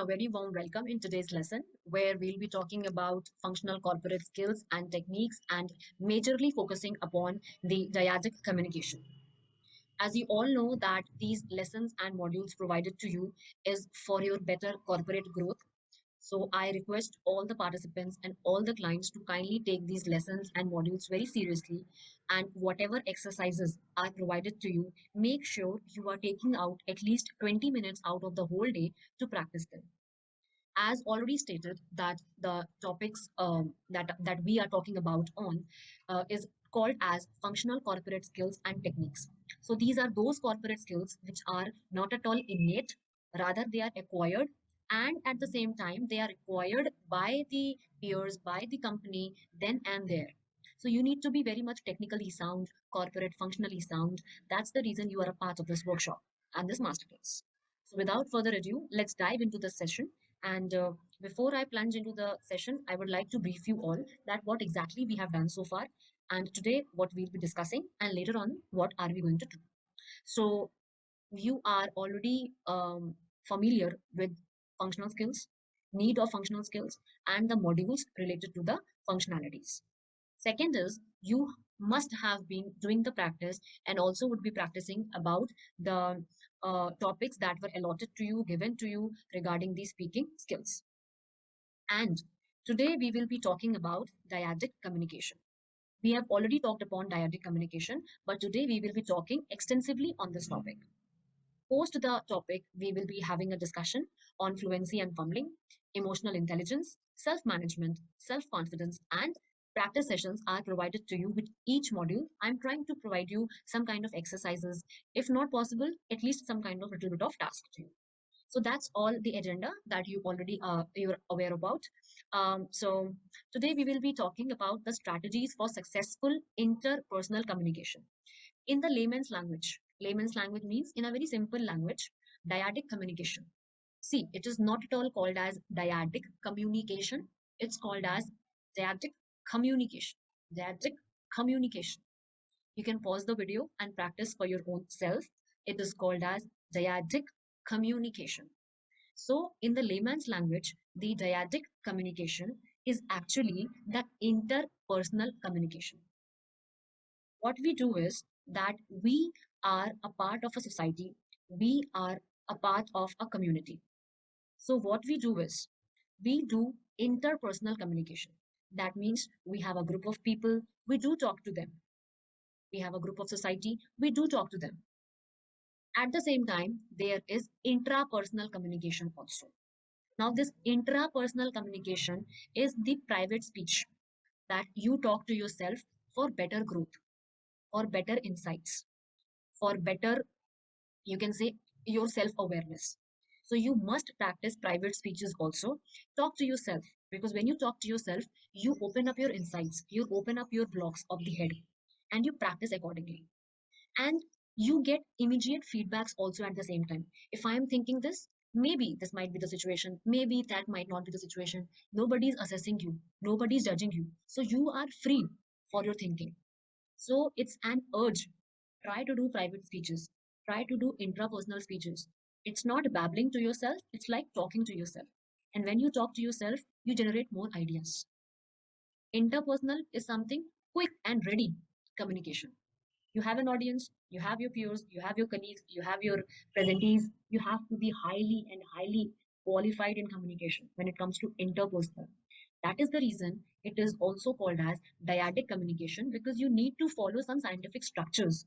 very warm welcome in today's lesson where we'll be talking about functional corporate skills and techniques and majorly focusing upon the dyadic communication. As you all know that these lessons and modules provided to you is for your better corporate growth. So I request all the participants and all the clients to kindly take these lessons and modules very seriously, and whatever exercises are provided to you, make sure you are taking out at least 20 minutes out of the whole day to practice them. As already stated, that the topics that we are talking about on is called as functional corporate skills and techniques. So these are those corporate skills which are not at all innate, rather they are acquired, and at the same time they are acquired by the peers, by the company, then and there. So you need to be very much technically sound, corporate functionally sound. That's the reason you are a part of this workshop and this masterclass. So without further ado, let's dive into the session. And before I plunge into the session, I would like to brief you all that what exactly we have done so far, and today what we'll be discussing, and later on what are we going to do. So you are already familiar with functional skills, need of functional skills, and the modules related to the functionalities. Second is you must have been doing the practice and also would be practicing about the topics that were allotted to you, given to you regarding the speaking skills. And today we will be talking about dyadic communication. We have already talked upon dyadic communication, but today we will be talking extensively on this topic. Post the topic, we will be having a discussion on fluency and fumbling, emotional intelligence, self management, self confidence, and practice sessions are provided to you with each module. I'm trying to provide you some kind of exercises, if not possible, at least some kind of little bit of task to you. So that's all the agenda that you already you're aware about. So today we will be talking about the strategies for successful interpersonal communication in the layman's language. Layman's language means, in a very simple language, dyadic communication. See, it is not at all called as dyadic communication. It's called as dyadic communication. Dyadic communication. You can pause the video and practice for your own self. It is called as dyadic communication. So, in the layman's language, the dyadic communication is actually the interpersonal communication. What we do is that we are a part of a society, we are a part of a community. So, what we do is we do interpersonal communication. That means we have a group of people, we do talk to them. We have a group of society, we do talk to them. At the same time, there is intrapersonal communication also. Now, this intrapersonal communication is the private speech that you talk to yourself for better growth, for better insights, for better, you can say, your self awareness. So you must practice private speeches also. Talk to yourself, because when you talk to yourself, you open up your insights, you open up your blocks of the head, and you practice accordingly. And you get immediate feedbacks also at the same time. If I am thinking this, maybe this might be the situation, maybe that might not be the situation. Nobody's assessing you, nobody's judging you. So you are free for your thinking. So it's an urge. Try to do private speeches. Try to do intrapersonal speeches. It's not babbling to yourself, it's like talking to yourself. And when you talk to yourself, you generate more ideas. Interpersonal is something quick and ready communication. You have an audience, you have your peers, you have your colleagues, you have your presentees. You have to be highly and highly qualified in communication when it comes to interpersonal. That is the reason it is also called as dyadic communication, because you need to follow some scientific structures.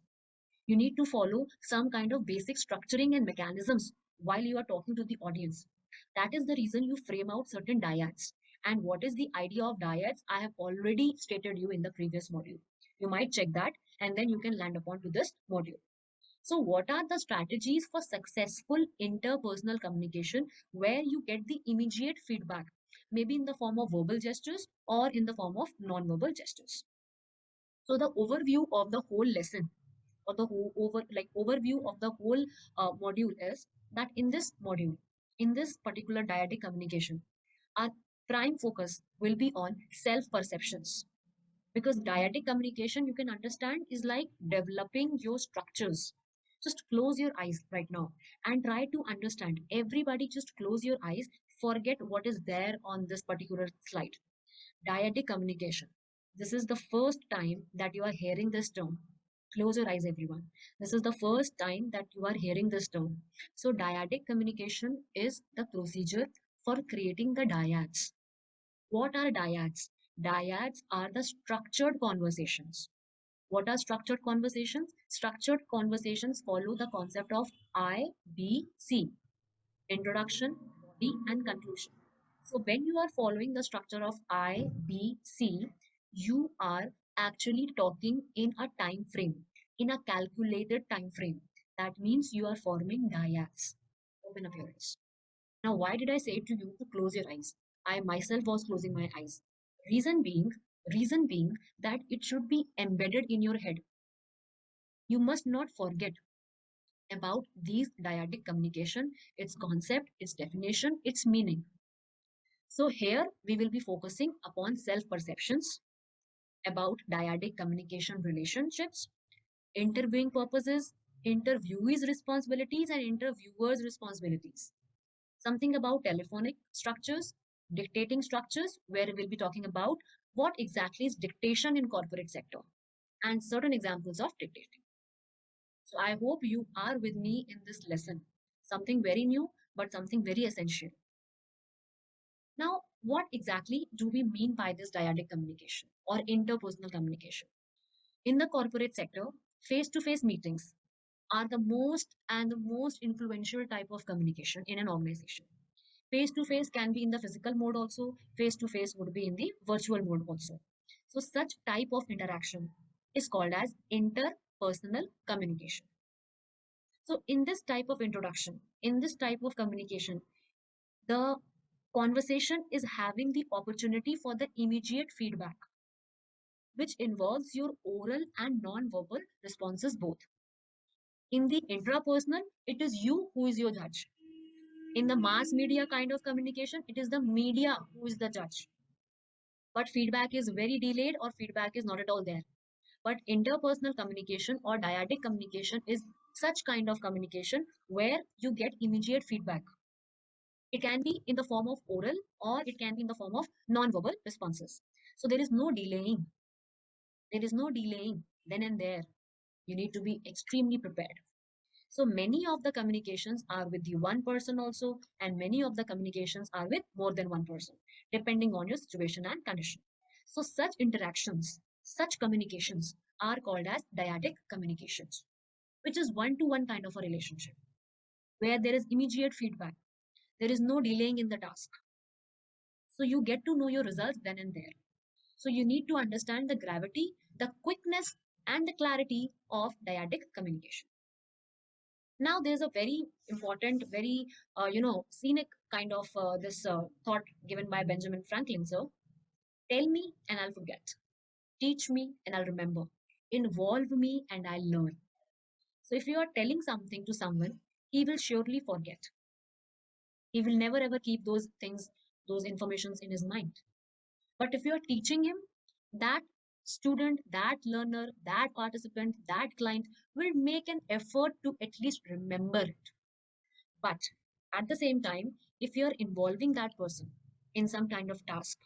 You need to follow some kind of basic structuring and mechanisms while you are talking to the audience. That is the reason you frame out certain dyads. And what is the idea of dyads? I have already stated you in the previous module. You might check that and then you can land upon to this module. So what are the strategies for successful interpersonal communication where you get the immediate feedback, maybe in the form of verbal gestures or in the form of non-verbal gestures? So the overview of the whole lesson, or the whole overview of the whole module is that in this module, in this particular dyadic communication, our prime focus will be on self perceptions, because dyadic communication, you can understand, is like developing your structures. Just close your eyes right now and try to understand. Everybody just close your eyes, forget what is there on this particular slide. Dyadic communication. This is the first time that you are hearing this term. Close your eyes, everyone. This is the first time that you are hearing this term. So, dyadic communication is the procedure for creating the dyads. What are dyads? Dyads are the structured conversations. What are structured conversations? Structured conversations follow the concept of IBC: introduction, body, and conclusion. So when you are following the structure of IBC, you are actually talking in a time frame, in a calculated time frame. That means you are forming dyads. Open up your eyes. Now, why did I say to you to close your eyes? I myself was closing my eyes. Reason being, reason being that it should be embedded in your head. You must not forget about these dyadic communication, its concept, its definition, its meaning. So here we will be focusing upon self-perceptions, about dyadic communication relationships, interviewing purposes, interviewees' responsibilities, and interviewers' responsibilities. Something about telephonic structures, dictating structures, where we'll be talking about what exactly is dictation in corporate sector and certain examples of dictating. So I hope you are with me in this lesson. Something very new, but something very essential. Now, what exactly do we mean by this dyadic communication or interpersonal communication? In the corporate sector, face-to-face meetings are the most influential type of communication in an organization. Face-to-face can be in the physical mode also, face-to-face would be in the virtual mode also. So such type of interaction is called as interpersonal communication. So in this type of introduction, in this type of communication, the conversation is having the opportunity for the immediate feedback, which involves your oral and non-verbal responses both. In the intrapersonal, it is you who is your judge. In the mass media kind of communication, it is the media who is the judge. But feedback is very delayed or feedback is not at all there. But interpersonal communication or dyadic communication is such kind of communication where you get immediate feedback. It can be in the form of oral or it can be in the form of non-verbal responses. So there is no delaying. There is no delaying then and there. You need to be extremely prepared. So many of the communications are with the one person also, and many of the communications are with more than one person, depending on your situation and condition. So such interactions, such communications are called as dyadic communications, which is one-to-one kind of a relationship where there is immediate feedback. There is no delaying in the task. So you get to know your results then and there. So you need to understand the gravity, the quickness, and the clarity of dyadic communication. Now there's a very important, very scenic kind of this thought given by Benjamin Franklin. So tell me and I'll forget, teach me and I'll remember, involve me and I'll learn. So if you are telling something to someone, he will surely forget. He will never ever keep those things, those informations in his mind. But if you are teaching him, that student, that learner, that participant, that client will make an effort to at least remember it. But at the same time, if you're involving that person in some kind of task,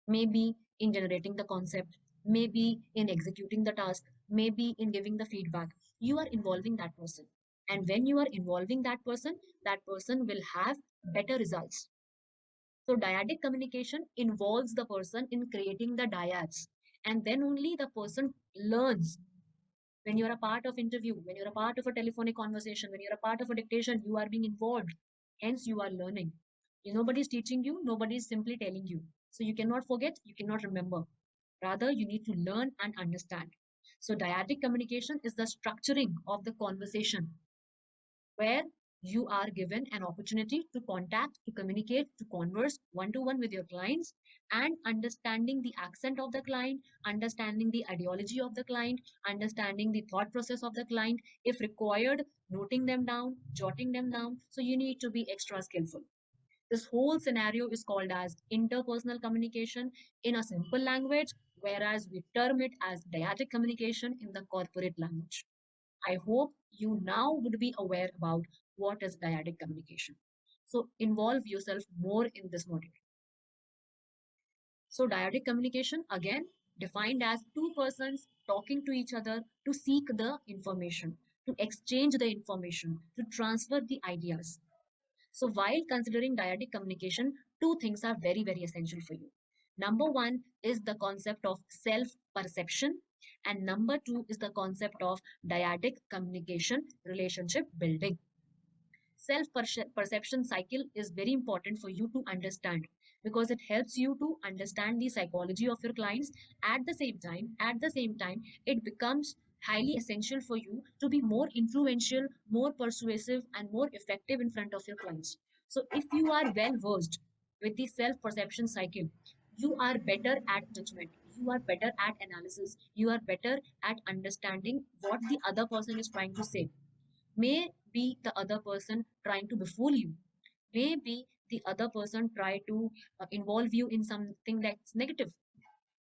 maybe in generating the concept, maybe in executing the task, maybe in giving the feedback, you are involving that person. And when you are involving that person will have better results. So dyadic communication involves the person in creating the dyads. And then only the person learns. When you're a part of interview, when you're a part of a telephonic conversation, when you're a part of a dictation, you are being involved. Hence, you are learning. Nobody's teaching you, nobody's simply telling you. So you cannot forget, you cannot remember. Rather, you need to learn and understand. So dyadic communication is the structuring of the conversation where you are given an opportunity to contact, to communicate, to converse one to one with your clients, and understanding the accent of the client, understanding the ideology of the client, understanding the thought process of the client, if required, noting them down, jotting them down. So you need to be extra skillful. This whole scenario is called as interpersonal communication in a simple language, whereas we term it as dyadic communication in the corporate language. I hope you now would be aware about what is dyadic communication. So involve yourself more in this module. So dyadic communication, again, defined as two persons talking to each other to seek the information, to exchange the information, to transfer the ideas. So while considering dyadic communication, two things are very, very essential for you. Number one is the concept of self-perception, and number two is the concept of dyadic communication relationship building. Self perception cycle is very important for you to understand because it helps you to understand the psychology of your clients. At the same time it becomes highly essential for you to be more influential, more persuasive, and more effective in front of your clients. So if you are well versed with the self perception cycle, you are better at judgment, you are better at analysis, you are better at understanding what the other person is trying to say. May be the other person trying to befool you, maybe the other person try to involve you in something that's negative.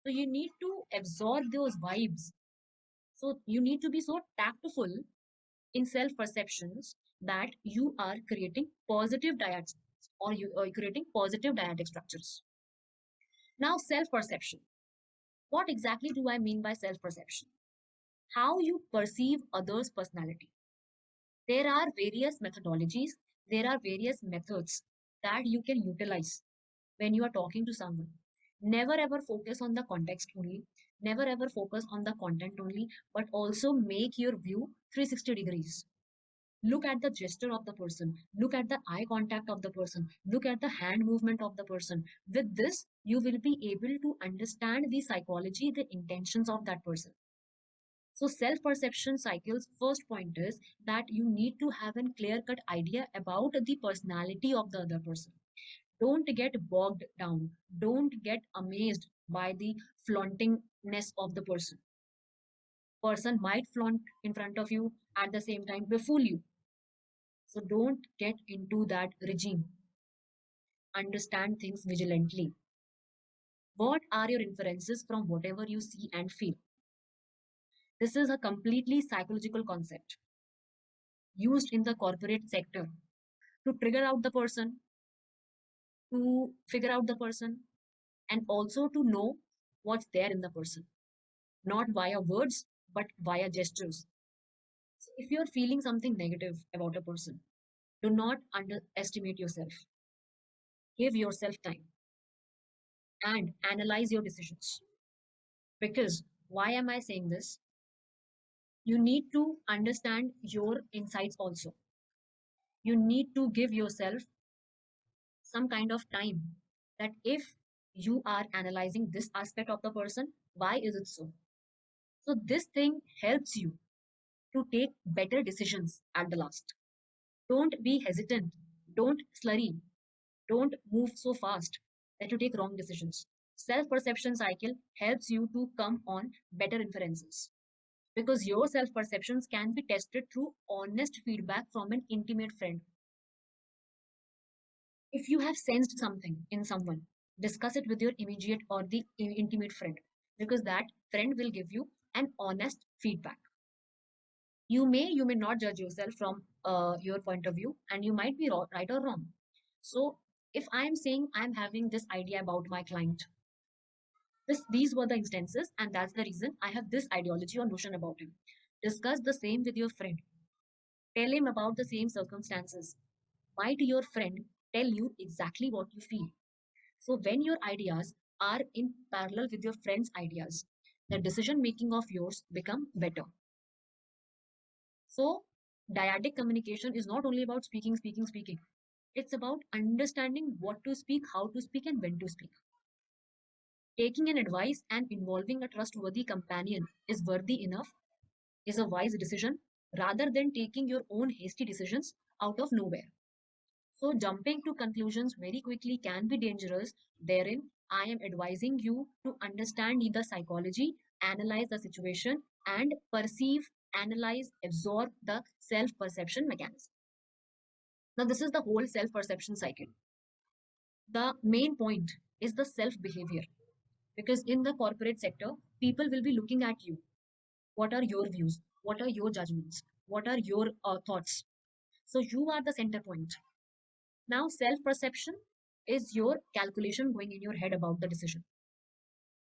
So you need to absorb those vibes. So you need to be so tactful in self perceptions that you are creating positive dyadic, or you are creating positive dyadic structures. Now, self perception, what exactly do I mean by self perception? How you perceive others personality. There are various methodologies, there are various methods that you can utilize when you are talking to someone. Never ever focus on the context only, never ever focus on the content only, but also make your view 360 degrees. Look at the gesture of the person, look at the eye contact of the person, look at the hand movement of the person. With this, you will be able to understand the psychology, the intentions of that person. So self perception cycles first point is that you need to have a clear cut idea about the personality of the other person. Don't get bogged down. Don't get amazed by the flauntingness of the person. Person might flaunt in front of you, at the same time befool you. So don't get into that regime. Understand things vigilantly. What are your inferences from whatever you see and feel? This is a completely psychological concept used in the corporate sector to trigger out the person, to figure out the person, and also to know what's there in the person, not via words, but via gestures. So if you're feeling something negative about a person, do not underestimate yourself. Give yourself time and analyze your decisions. Because why am I saying this? You need to understand your insights also. You need to give yourself some kind of time that if you are analyzing this aspect of the person, why is it so? So this thing helps you to take better decisions at the last. Don't be hesitant. Don't slurry. Don't move so fast that you take wrong decisions. Self perception cycle helps you to come on better inferences because your self perceptions can be tested through honest feedback from an intimate friend. If you have sensed something in someone, discuss it with your immediate or the intimate friend because that friend will give you an honest feedback. You may not judge yourself from your point of view, and you might be right or wrong. So if I'm saying I'm having this idea about my client, these were the instances, and that's the reason I have this ideology or notion about him. Discuss the same with your friend. Tell him about the same circumstances. Might your friend tell you exactly what you feel? So when your ideas are in parallel with your friend's ideas, the decision making of yours become better. So dyadic communication is not only about speaking, speaking, speaking. It's about understanding what to speak, how to speak, and when to speak. Taking an advice and involving a trustworthy companion is worthy enough, is a wise decision, rather than taking your own hasty decisions out of nowhere. So, jumping to conclusions very quickly can be dangerous. Therein, I am advising you to understand the psychology, analyze the situation, and perceive, analyze, absorb the self perception mechanism. Now, this is the whole self perception cycle. The main point is the self behavior because in the corporate sector, people will be looking at you. What are your views? What are your judgments? What are your thoughts? So, you are the center point. Now, self perception is your calculation going in your head about the decision,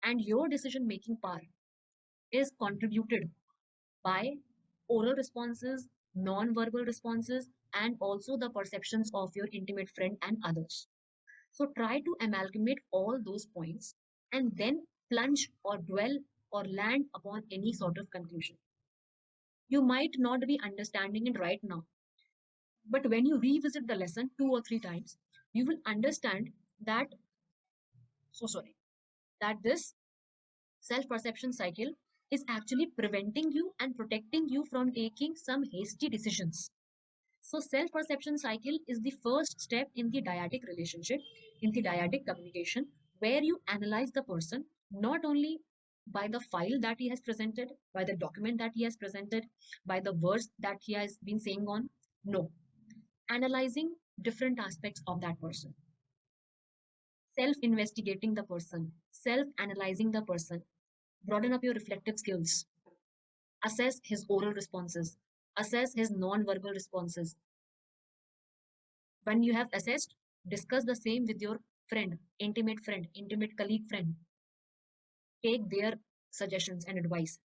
and your decision making power is contributed by oral responses, non-verbal responses, and also the perceptions of your intimate friend and others. So try to amalgamate all those points and then plunge or dwell or land upon any sort of conclusion. You might not be understanding it right now, but when you revisit the lesson 2 or 3 times, you will understand that, so sorry, that this self perception cycle is actually preventing you and protecting you from taking some hasty decisions. So, self perception cycle is the first step in the dyadic relationship, in the dyadic communication, where you analyze the person not only by the file that he has presented, by the document that he has presented, by the words that he has been saying on. No, analyzing different aspects of that person, self investigating the person, self analyzing the person, broaden up your reflective skills, assess his oral responses, assess his non verbal responses. When you have assessed, discuss the same with your friend, intimate colleague friend. Take their suggestions and advice.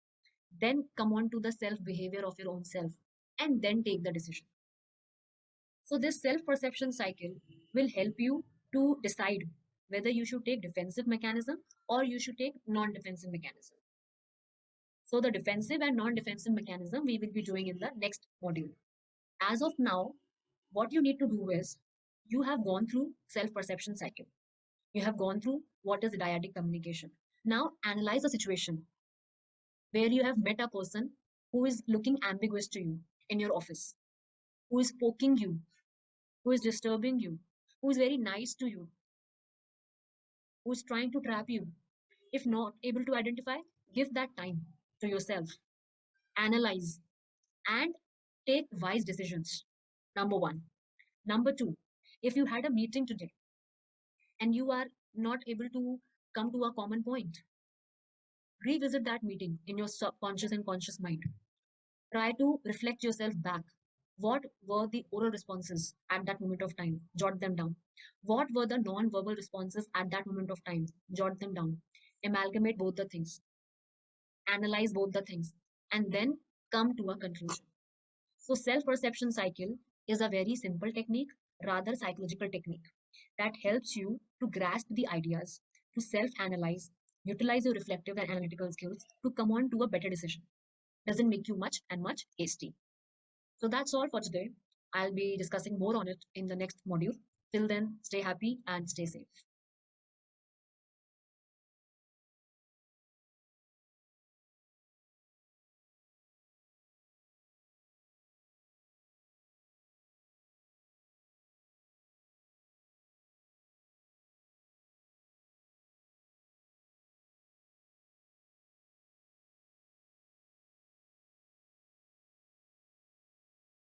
Then come on to the self behavior of your own self and then take the decision. So, this self perception cycle will help you to decide whether you should take defensive mechanism or you should take non defensive mechanism. So, the defensive and non defensive mechanism we will be doing in the next module. As of now, what you need to do is you have gone through self perception cycle. You have gone through what is dyadic communication. Now analyze the situation where you have met a person who is looking ambiguous to you in your office, who is poking you, who is disturbing you, who is very nice to you, who is trying to trap you. If not able to identify, give that time to yourself, analyze, and take wise decisions. Number one. Number two, if you had a meeting today and you are not able to come to a common point, revisit that meeting in your subconscious and conscious mind. Try to reflect yourself back. What were the oral responses at that moment of time? Jot them down. What were the non verbal responses at that moment of time? Jot them down. Amalgamate both the things, analyze both the things, and then come to a conclusion. So, self perception cycle is a very simple technique, rather psychological technique that helps you to grasp the ideas, to self analyze, utilize your reflective and analytical skills to come on to a better decision. Doesn't make you much and much hasty. So that's all for today. I'll be discussing more on it in the next module. Till then, stay happy and stay safe.